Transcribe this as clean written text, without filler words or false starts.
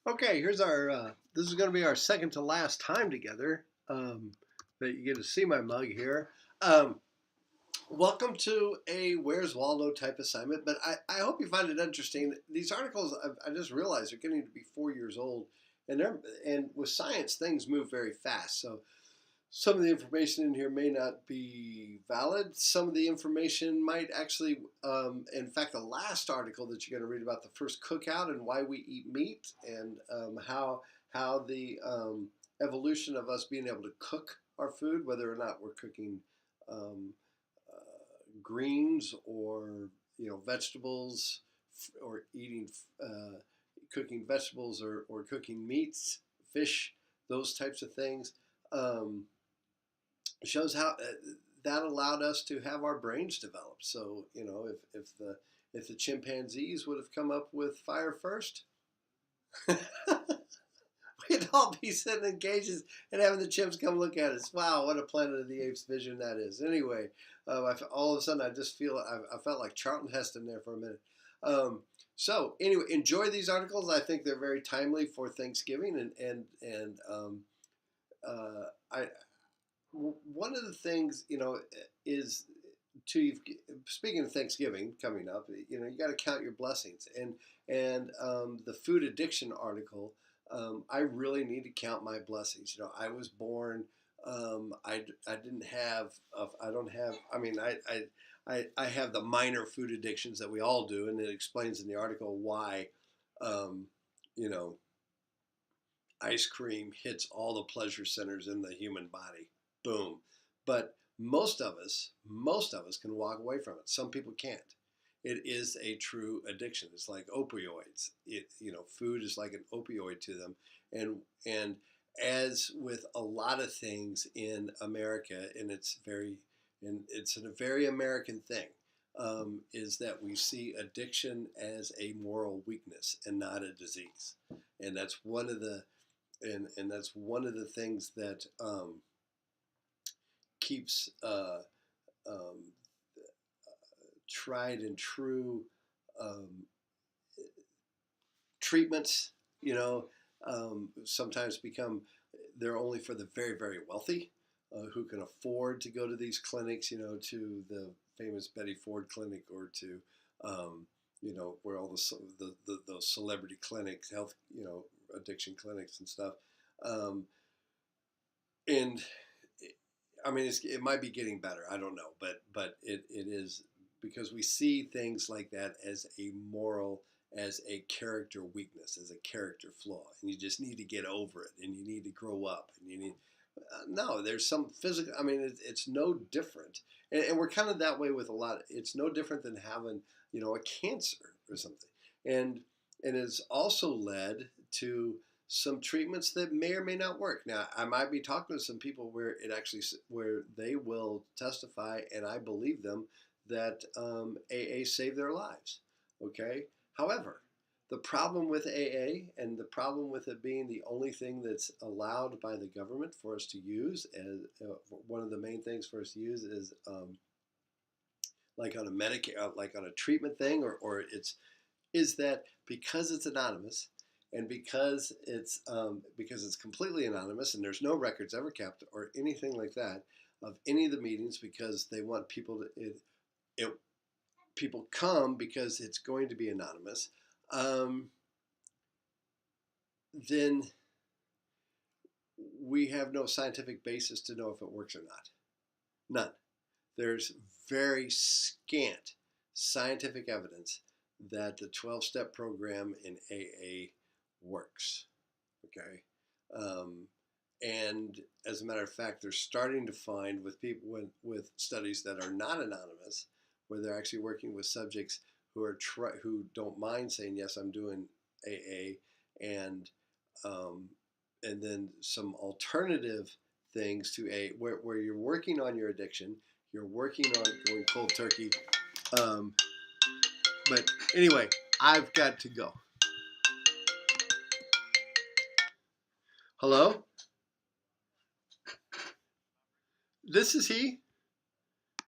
Okay, here's our. This is going to be our second to last time together that you get to see my mug here. Um, Welcome to a Where's Waldo type assignment, but I hope you find it interesting. These articles, I just realized, are getting to be 4 years old, and with science, things move very fast. So some of the information in here may not be valid. Some of the information might actually, in fact, the last article that you're going to read about the first cookout and why we eat meat and how the evolution of us being able to cook our food, whether or not we're cooking um, greens or vegetables or eating cooking vegetables or cooking meats, fish, those types of things. Um, Shows how that allowed us to have our brains develop. So if the chimpanzees would have come up with fire first, we'd all be sitting in cages and having the chimps come look at us. Wow, what a Planet of the Apes vision that is. Anyway, all of a sudden I just I felt like Charlton Heston there for a minute. So anyway, enjoy these articles. I think they're very timely for Thanksgiving, I one of the things is to speaking of Thanksgiving coming up, you got to count your blessings, and the food addiction article. I really need to count my blessings. I was born. I didn't have. I don't have. I mean, I have the minor food addictions that we all do, and it explains in the article why. Um, you know, ice cream hits all the pleasure centers in the human body. Boom. But most of us can walk away from it. Some people can't. It is a true addiction. It's like opioids. Food is like an opioid to them. And as with a lot of things in America, and it's a very American thing, is that we see addiction as a moral weakness and not a disease. And that's one of the that's one of the things that keeps um, tried and true um, treatments. Sometimes become they're only for the very very wealthy who can afford to go to these clinics. To the famous Betty Ford clinic or to where all those celebrity clinics, health, addiction clinics and stuff. Um, and I mean, it might be getting better. I don't know, but it is because we see things like that as a moral, as a character weakness, as a character flaw, and you just need to get over it, and you need to grow up, and you need. No, there's some physical. I mean, it's no different, and we're kind of that way with a lot. It's no different than having a cancer or something, and it's also led to some treatments that may or may not work. Now, I might be talking to some people where they will testify, and I believe them that AA saved their lives. Okay. However, the problem with AA and the problem with it being the only thing that's allowed by the government for us to use, as one of the main things for us to use is like on a like on a treatment thing, or it's is that because it's anonymous and because it's completely anonymous and there's no records ever kept or anything like that of any of the meetings because they want people it people come because it's going to be anonymous, um, then we have no scientific basis to know if it works or not. None. There's very scant scientific evidence that the 12-step program in AA works. Okay. Um, and as a matter of fact, they're starting to find with people with studies that are not anonymous, where they're actually working with subjects who don't mind saying yes, I'm doing AA, and um, and then some alternative things to AA, where you're working on your addiction, you're working on going cold turkey. Um, but anyway, I've got to go. Hello, this is he.